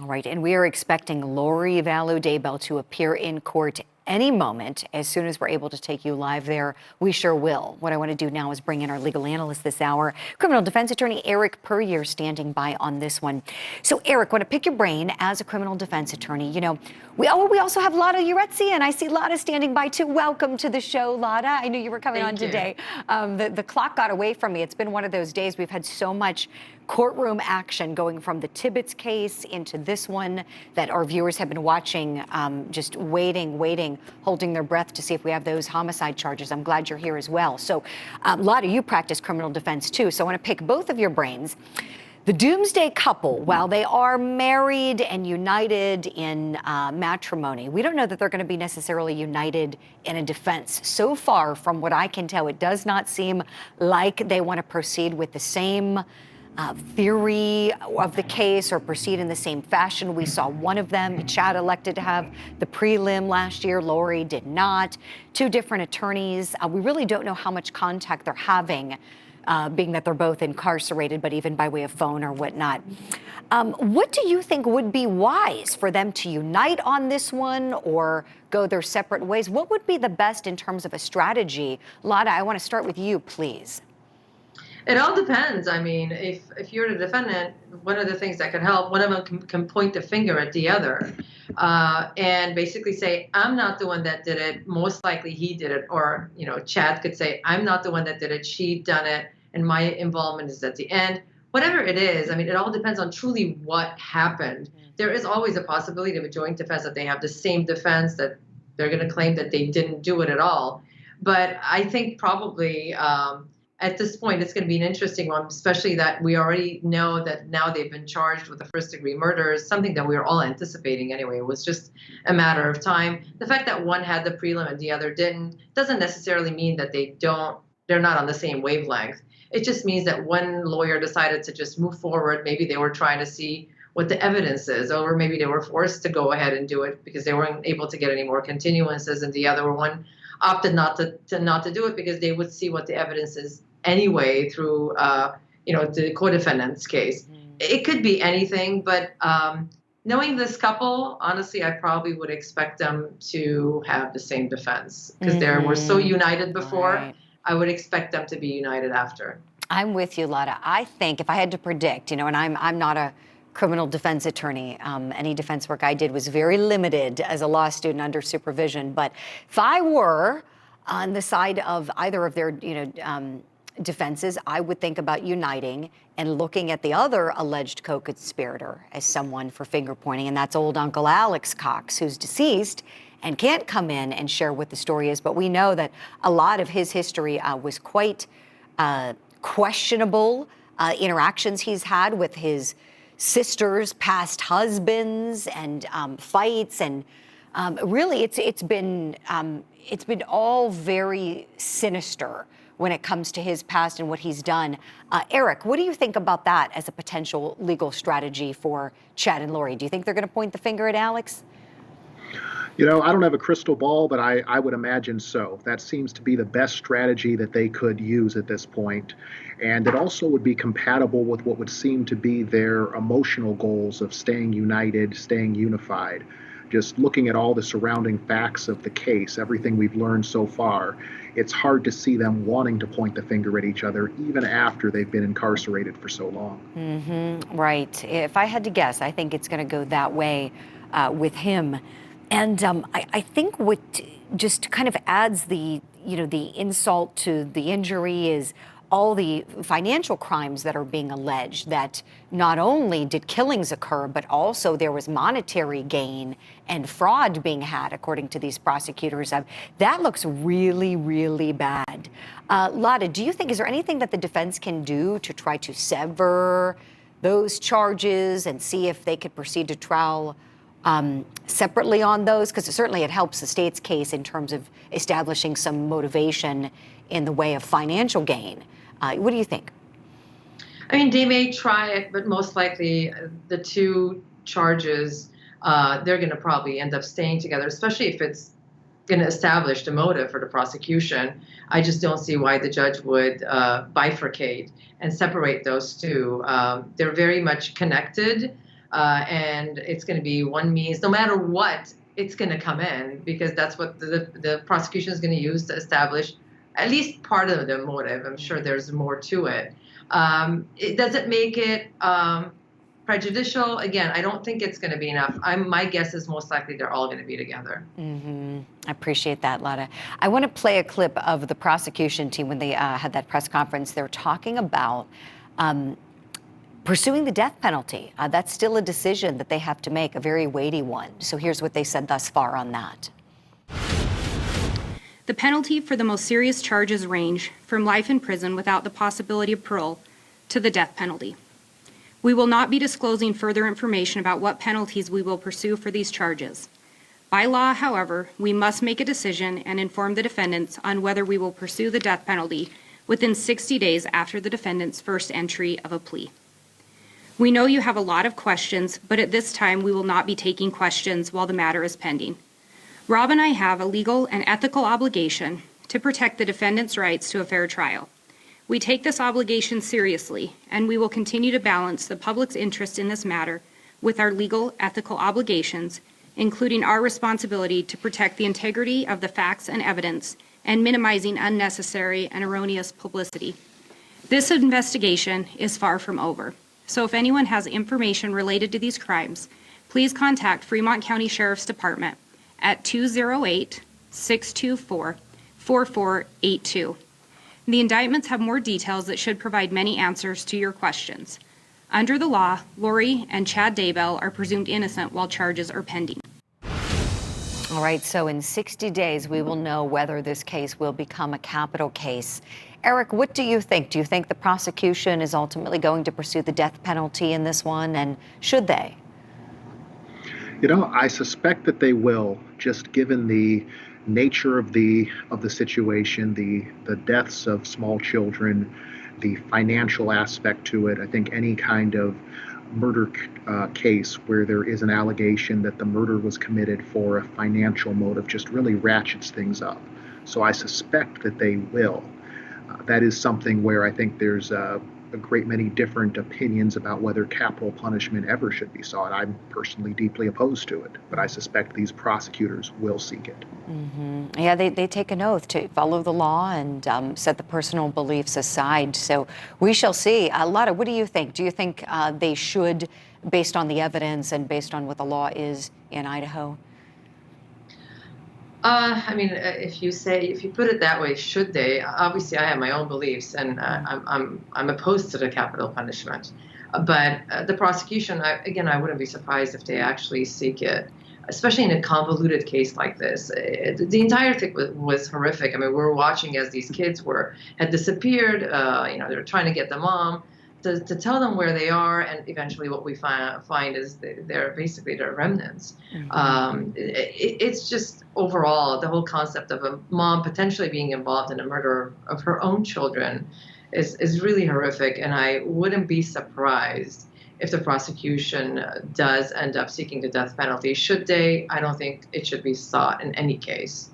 All right, and we are expecting Lori Vallow Daybell to appear in court any moment. As soon as we're able to take you live there, we sure will. What I want to do now is bring in our legal analyst this hour, criminal defense attorney Eric Puryear, standing by on this one. So, Eric, want to pick your brain as a criminal defense attorney. You know, we also have Lara Yeretsian. I see Lara standing by too. Welcome to the show, Lara. I knew you were coming on today. The clock got away from me. It's been one of those days. We've had so much courtroom action going from the Tibbetts case into this one that our viewers have been watching, just waiting, holding their breath to see if we have those homicide charges. I'm glad you're here as well. So, Lara, you practice criminal defense too, so I want to pick both of your brains. The Doomsday couple, while they are married and united in matrimony, we don't know that they're going to be necessarily united in a defense. So far, from what I can tell, it does not seem like they want to proceed with the same theory of the case or proceed in the same fashion. We saw one of them, Chad, elected to have the prelim last year. Lori did not. Two different attorneys. We really don't know how much contact they're having, being that they're both incarcerated, but even by way of phone or whatnot. What do you think would be wise for them to unite on this one or go their separate ways? What would be the best in terms of a strategy? Lara, I want to start with you, please. It all depends. I mean, if you're the defendant, one of the things that can help, one of them can point the finger at the other and basically say, I'm not the one that did it. Most likely he did it. Or, you know, Chad could say, I'm not the one that did it. She done it. And my involvement is at the end. Whatever it is, I mean, it all depends on truly what happened. There is always a possibility of a joint defense that they have the same defense, that they're going to claim that they didn't do it at all. But I think probably at this point, it's going to be an interesting one, especially that we already know that now they've been charged with the first-degree murder, something that we were all anticipating anyway. It was just a matter of time. The fact that one had the prelim and the other didn't doesn't necessarily mean that they're not on the same wavelength. It just means that one lawyer decided to just move forward. Maybe they were trying to see what the evidence is, or maybe they were forced to go ahead and do it because they weren't able to get any more continuances, and the other one opted not to do it because they would see what the evidence is anyway through the co-defendant's case. It could be anything, but knowing this couple, honestly, I probably would expect them to have the same defense because they were so united before. Right. I would expect them to be united after. I'm with you, Lara. I think if I had to predict, and I'm not a criminal defense attorney. Any defense work I did was very limited as a law student under supervision. But if I were on the side of either of their, defenses, I would think about uniting and looking at the other alleged co-conspirator as someone for finger pointing, and that's old Uncle Alex Cox, who's deceased and can't come in and share what the story is. But we know that a lot of his history was quite questionable interactions he's had with his sister's past husbands and fights, and really it's been all very sinister when it comes to his past and what he's done. Eric, what do you think about that as a potential legal strategy for Chad and Lori? Do you think they're going to point the finger at Alex? I don't have a crystal ball, but I would imagine so. That seems to be the best strategy that they could use at this point. And it also would be compatible with what would seem to be their emotional goals of staying united, staying unified. Just looking at all the surrounding facts of the case, everything we've learned so far, it's hard to see them wanting to point the finger at each other, even after they've been incarcerated for so long. Right. If I had to guess, I think it's going to go that way with him. And I think what just kind of adds the insult to the injury is all the financial crimes that are being alleged, that not only did killings occur, but also there was monetary gain and fraud being had, according to these prosecutors. That looks really, really bad. Lara, do you think, is there anything that the defense can do to try to sever those charges and see if they could proceed to trial separately on those? Because certainly it helps the state's case in terms of establishing some motivation in the way of financial gain. What do you think? I mean, they may try it, but most likely the two charges, they're going to probably end up staying together, especially if it's going to establish the motive for the prosecution. I just don't see why the judge would bifurcate and separate those two. They're very much connected. and it's going to be one means, no matter what, it's going to come in, because that's what the prosecution is going to use to establish at least part of the motive. I'm sure there's more to it. It doesn't make it prejudicial. Again, I don't think it's going to be enough. My guess is most likely they're all going to be together. I appreciate that, Lara. I want to play a clip of the prosecution team when they had that press conference. They're talking about pursuing the death penalty. That's still a decision that they have to make, a very weighty one. So here's what they said thus far on that. The penalty for the most serious charges range from life in prison without the possibility of parole to the death penalty. We will not be disclosing further information about what penalties we will pursue for these charges. By law, however, we must make a decision and inform the defendants on whether we will pursue the death penalty within 60 days after the defendant's first entry of a plea. We know you have a lot of questions, but at this time we will not be taking questions while the matter is pending. Rob and I have a legal and ethical obligation to protect the defendant's rights to a fair trial. We take this obligation seriously, and we will continue to balance the public's interest in this matter with our legal, ethical obligations, including our responsibility to protect the integrity of the facts and evidence and minimizing unnecessary and erroneous publicity. This investigation is far from over, so if anyone has information related to these crimes, please contact Fremont County Sheriff's Department at 208-624-4482. The indictments have more details that should provide many answers to your questions. Under the law, Lori and Chad Daybell are presumed innocent while charges are pending. All right, so in 60 days, we will know whether this case will become a capital case. Eric, what do you think? Do you think the prosecution is ultimately going to pursue the death penalty in this one, and should they? You know, I suspect that they will, just given the nature of the situation, the deaths of small children, the financial aspect to it. I think any kind of murder case where there is an allegation that the murder was committed for a financial motive just really ratchets things up. So I suspect that they will. That is something where I think there's a great many different opinions about whether capital punishment ever should be sought. I'm personally deeply opposed to it, but I suspect these prosecutors will seek it. Yeah, they take an oath to follow the law and set the personal beliefs aside. So we shall see. Lara, what do you think? Do you think they should, based on the evidence and based on what the law is in Idaho? I mean, if you put it that way, should they? Obviously, I have my own beliefs, and I'm opposed to the capital punishment. But the prosecution, I wouldn't be surprised if they actually seek it, especially in a convoluted case like this. The entire thing was horrific. I mean, we were watching as these kids had disappeared. They were trying to get the mom to tell them where they are, and eventually what we find is they're basically their remnants. It's just overall the whole concept of a mom potentially being involved in a murder of her own children is really horrific, and I wouldn't be surprised if the prosecution does end up seeking the death penalty. Should they? I don't think it should be sought in any case.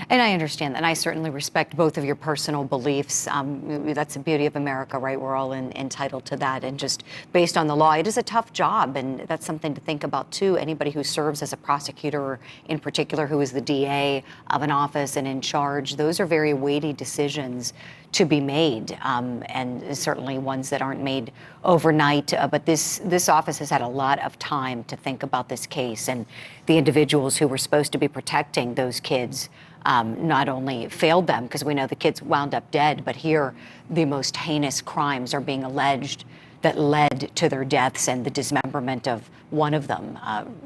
And I understand that, and I certainly respect both of your personal beliefs. That's the beauty of America, right? We're all entitled to that. And just based on the law, it is a tough job, and that's something to think about, too. Anybody who serves as a prosecutor, in particular, who is the DA of an office and in charge, those are very weighty decisions to be made, and certainly ones that aren't made overnight. But this office has had a lot of time to think about this case, and the individuals who were supposed to be protecting those kids not only failed them, because we know the kids wound up dead, but here the most heinous crimes are being alleged that led to their deaths and the dismemberment of one of them.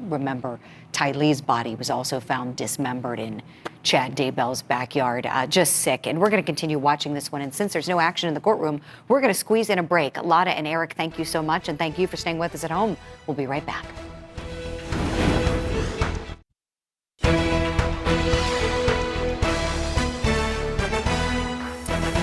Remember, Ty Lee's body was also found dismembered in Chad Daybell's backyard. Just sick. And we're going to continue watching this one. And since there's no action in the courtroom, we're going to squeeze in a break. Lara and Eric, thank you so much. And thank you for staying with us at home. We'll be right back.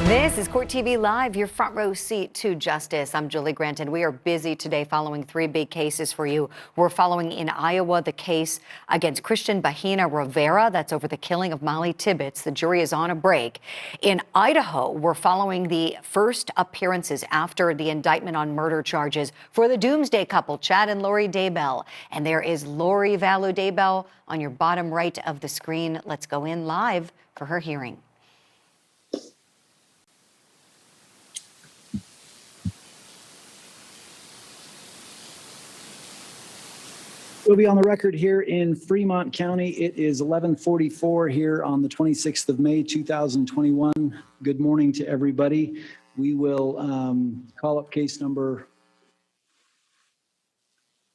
This This is Court TV Live, your front row seat to justice. I'm Julie Grant, and we are busy today following three big cases for you. We're following in Iowa the case against Christian Bahina Rivera. That's over the killing of Molly Tibbetts. The jury is on a break. In Idaho, we're following the first appearances after the indictment on murder charges for the Doomsday couple, Chad and Lara Daybell. And there is Lara Daybell on your bottom right of the screen. Let's go in live for her hearing. We'll be on the record here in Fremont County. It is 11:44 here on the 26th of May, 2021. Good morning to everybody. We will call up case number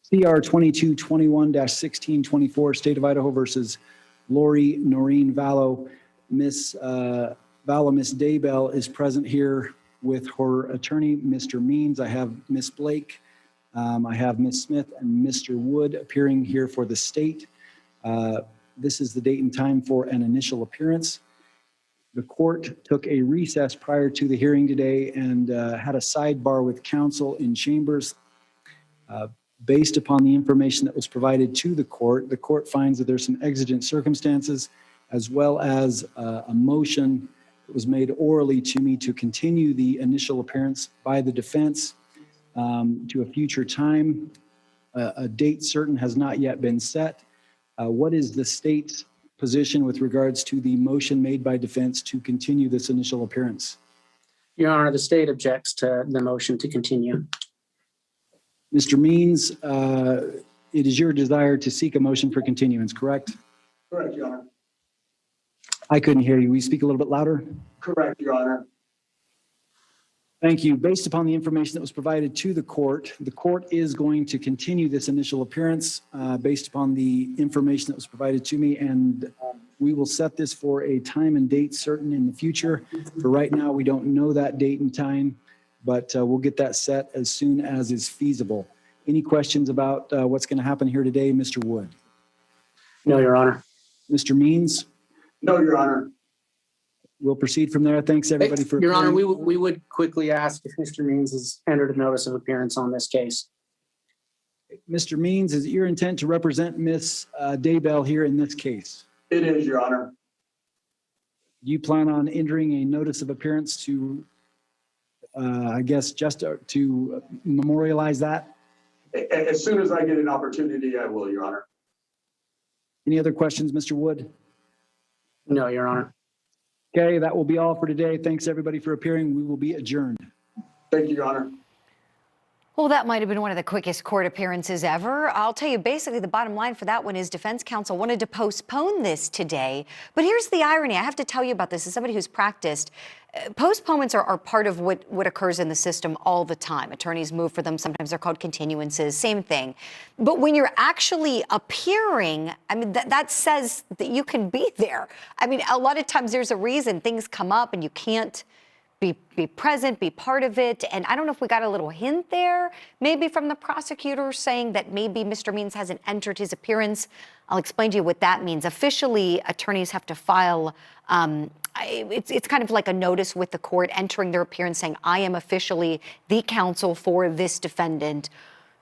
CR 2221-1624, State of Idaho versus Lori Noreen Vallow. Miss Daybell is present here with her attorney, Mr. Means. I have Miss Blake. I have Ms. Smith and Mr. Wood appearing here for the state. This is the date and time for an initial appearance. The court took a recess prior to the hearing today and had a sidebar with counsel in chambers. Based upon the information that was provided to the court finds that there's some exigent circumstances as well as a motion that was made orally to me to continue the initial appearance by the defense to a future time. A date certain has not yet been set. What is the state's position with regards to the motion made by defense to continue this initial appearance? Your Honor, the state objects to the motion to continue. Mr. Means, it is your desire to seek a motion for continuance, correct? Correct, Your Honor. I couldn't hear you. Will you speak a little bit louder? Correct, Your Honor. Thank you. Based upon the information that was provided to the court is going to continue this initial appearance based upon the information that was provided to me, and we will set this for a time and date certain in the future. For right now, we don't know that date and time, but we'll get that set as soon as is feasible. Any questions about what's going to happen here today, Mr. Wood? No, Your Honor. Mr. Means? No, Your Honor. We'll proceed from there. Thanks, everybody, for Your Honor, appearing. we would quickly ask if Mr. Means has entered a notice of appearance on this case. Mr. Means, is it your intent to represent Miss Daybell here in this case? It is, Your Honor. Do you plan on entering a notice of appearance to, I guess, just to memorialize that? As soon as I get an opportunity, I will, Your Honor. Any other questions, Mr. Wood? No, Your Honor. Okay, that will be all for today. Thanks, everybody, for appearing. We will be adjourned. Thank you, Your Honor. Well, that might have been one of the quickest court appearances ever. I'll tell you, basically, the bottom line for that one is defense counsel wanted to postpone this today. But here's the irony. I have to tell you about this as somebody who's practiced. Postponements are part of what occurs in the system all the time. Attorneys move for them. Sometimes they're called continuances, same thing. But when you're actually appearing, I mean, that says that you can be there. I mean, a lot of times there's a reason things come up and you can't be present, be part of it. And I don't know if we got a little hint there, maybe from the prosecutor saying that maybe Mr. Means hasn't entered his appearance. I'll explain to you what that means. Officially, attorneys have to file, it's kind of like a notice with the court entering their appearance saying, I am officially the counsel for this defendant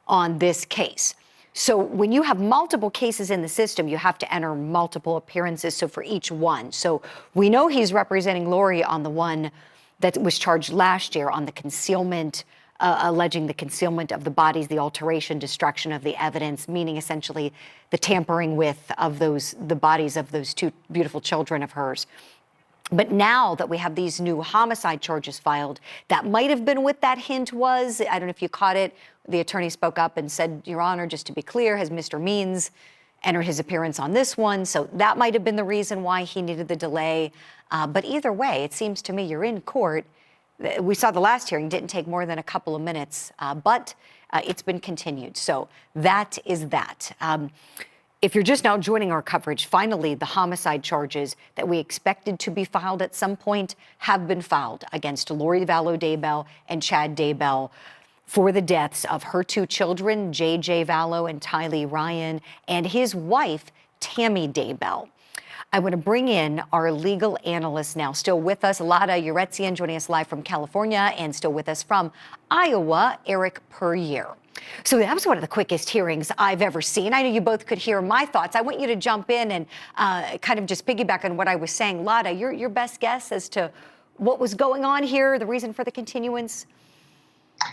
on this case. So when you have multiple cases in the system, you have to enter multiple appearances. So for each one. So we know he's representing Lori on the one that was charged last year on the concealment, alleging the concealment of the bodies, the alteration, destruction of the evidence, meaning essentially the tampering with of the bodies of those two beautiful children of hers. But now that we have these new homicide charges filed, that might have been what that hint was. I don't know if you caught it. The attorney spoke up and said, Your Honor, just to be clear, has Mr. Means entered his appearance on this one? So that might have been the reason why he needed the delay. But either way, it seems to me you're in court. We saw the last hearing didn't take more than a couple of minutes, but it's been continued. So that is that. If you're just now joining our coverage, finally, the homicide charges that we expected to be filed at some point have been filed against Lara Daybell and Chad Daybell for the deaths of her two children, J.J. Vallow and Tylee Ryan, and his wife, Tammy Daybell. I want to bring in our legal analyst now, still with us, Lara Yeretsian, joining us live from California, and still with us from Iowa, Eric Puryear. So that was one of the quickest hearings I've ever seen. I know you both could hear my thoughts. I want you to jump in and kind of just piggyback on what I was saying. Lara, your best guess as to what was going on here, the reason for the continuance?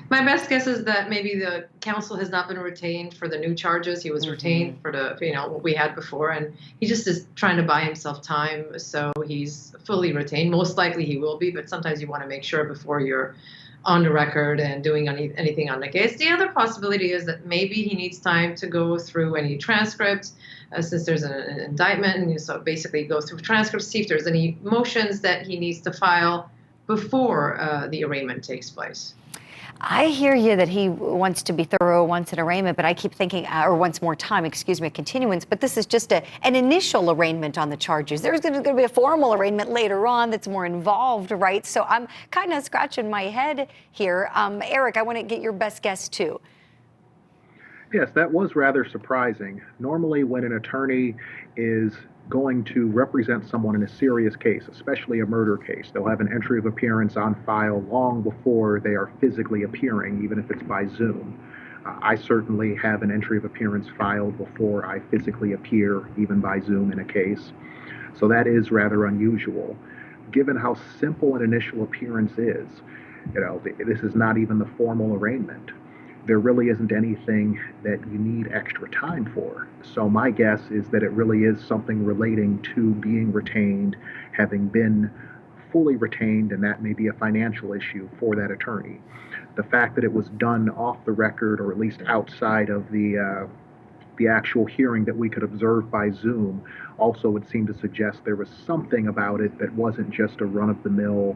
My best guess is that maybe the counsel has not been retained for the new charges. He was retained for the, what we had before, and he just is trying to buy himself time. So he's fully retained. Most likely he will be, but sometimes you want to make sure before you're on the record and doing anything on the case. The other possibility is that maybe he needs time to go through any transcripts, since there's an indictment, and so basically go through transcripts, see if there's any motions that he needs to file before the arraignment takes place. I hear you that he wants to be thorough, wants an arraignment, but I keep thinking, or wants more time, excuse me, a continuance, but this is just an initial arraignment on the charges. There's going to be a formal arraignment later on that's more involved, right? So I'm kind of scratching my head here. Eric, I want to get your best guess too. Yes, that was rather surprising. Normally, when an attorney is going to represent someone in a serious case, especially a murder case, they'll have an entry of appearance on file long before they are physically appearing, even if it's by Zoom. I certainly have an entry of appearance filed before I physically appear, even by Zoom in a case. So that is rather unusual. Given how simple an initial appearance is, this is not even the formal arraignment. There really isn't anything that you need extra time for. So my guess is that it really is something relating to being retained, having been fully retained, and that may be a financial issue for that attorney. The fact that it was done off the record, or at least outside of the actual hearing that we could observe by Zoom, also would seem to suggest there was something about it that wasn't just a run-of-the-mill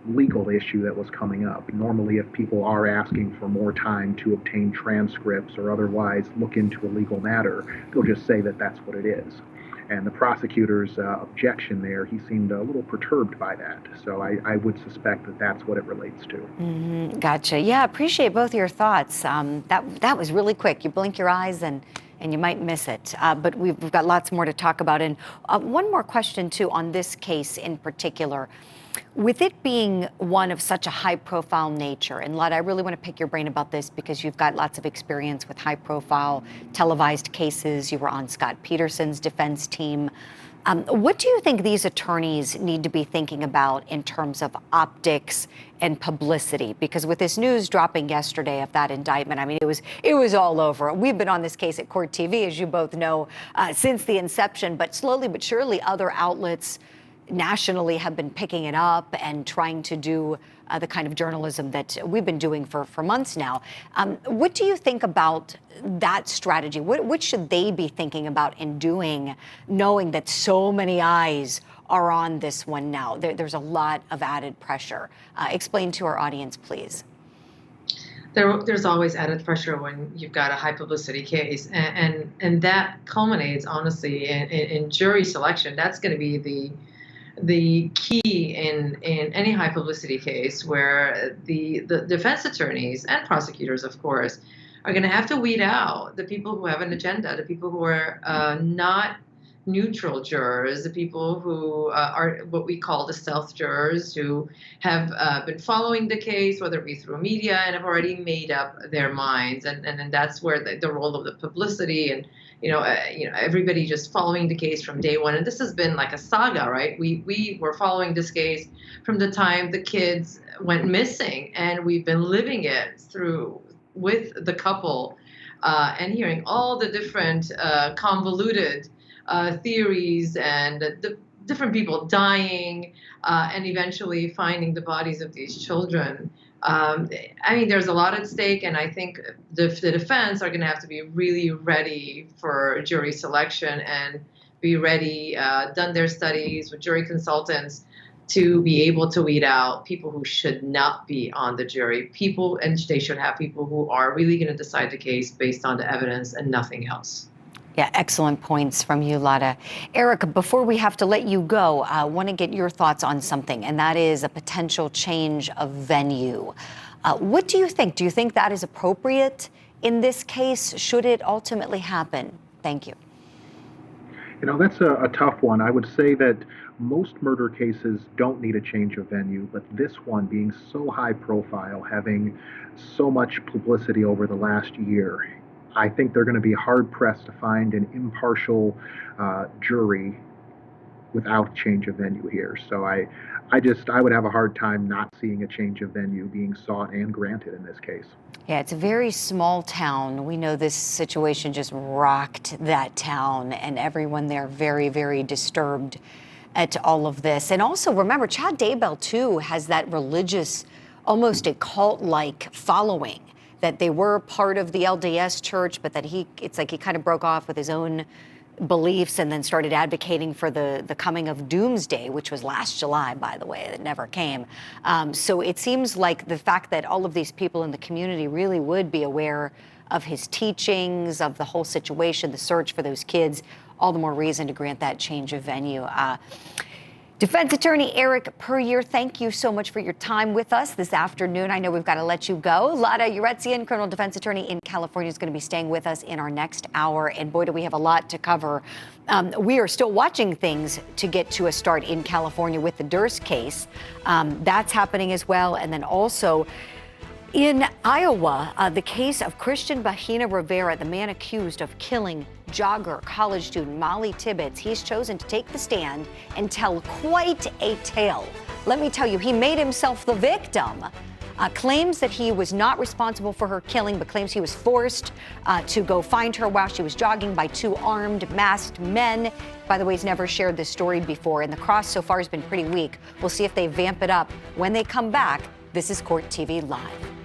legal issue that was coming up. Normally, if people are asking for more time to obtain transcripts or otherwise look into a legal matter, they'll just say that that's what it is. And the prosecutor's objection there, he seemed a little perturbed by that. So I would suspect that that's what it relates to. Gotcha. Yeah, appreciate both your thoughts. That was really quick. You blink your eyes and you might miss it. But we've got lots more to talk about. And one more question, too, on this case in particular. With it being one of such a high-profile nature, and Lara, I really want to pick your brain about this because you've got lots of experience with high-profile televised cases. You were on Scott Peterson's defense team. What do you think these attorneys need to be thinking about in terms of optics and publicity? Because with this news dropping yesterday of that indictment, I mean, it was all over. We've been on this case at Court TV, as you both know, since the inception. But slowly but surely, other outlets nationally have been picking it up and trying to do the kind of journalism that we've been doing for months now. What do you think about that strategy? What should they be thinking about and doing, knowing that so many eyes are on this one now? There's a lot of added pressure. Explain to our audience, please. There's always added pressure when you've got a high publicity case, and that culminates, honestly, in jury selection. That's going to be the key in any high publicity case, where the defense attorneys and prosecutors, of course, are going to have to weed out the people who have an agenda, the people who are not neutral jurors, the people who are what we call the stealth jurors, who have been following the case, whether it be through media, and have already made up their minds. And that's where the role of the publicity and everybody just following the case from day one. And this has been like a saga, right? We were following this case from the time the kids went missing, and we've been living it through with the couple and hearing all the different convoluted theories and the different people dying and eventually finding the bodies of these children. I mean, there's a lot at stake, and I think the defense are going to have to be really ready for jury selection and be ready, done their studies with jury consultants to be able to weed out people who should not be on the jury. And they should have people who are really going to decide the case based on the evidence and nothing else. Yeah, excellent points from you, Lara. Eric, before we have to let you go, I want to get your thoughts on something, and that is a potential change of venue. What do you think? Do you think that is appropriate in this case? Should it ultimately happen? Thank you. That's a tough one. I would say that most murder cases don't need a change of venue, but this one being so high profile, having so much publicity over the last year, I think they're going to be hard pressed to find an impartial jury without change of venue here. So I would have a hard time not seeing a change of venue being sought and granted in this case. Yeah, it's a very small town. We know this situation just rocked that town, and everyone there very, very disturbed at all of this. And also remember, Chad Daybell too has that religious, almost a cult-like following, that they were part of the LDS church, but that it's like he kind of broke off with his own beliefs and then started advocating for the coming of Doomsday, which was last July, by the way, that never came. So it seems like the fact that all of these people in the community really would be aware of his teachings, of the whole situation, the search for those kids, all the more reason to grant that change of venue. Defense attorney Eric Puryear, thank you so much for your time with us this afternoon. I know we've got to let you go. Lara Yeretsian, criminal defense attorney in California, is going to be staying with us in our next hour. And boy, do we have a lot to cover. We are still watching things to get to a start in California with the Durst case. That's happening as well. And then also in Iowa, the case of Christian Bahina Rivera, the man accused of killing jogger, college student Molly Tibbetts. He's chosen to take the stand and tell quite a tale. Let me tell you, he made himself the victim. Claims that he was not responsible for her killing, but claims he was forced to go find her while she was jogging by two armed, masked men. By the way, he's never shared this story before, and the cross so far has been pretty weak. We'll see if they vamp it up when they come back. This is Court TV Live.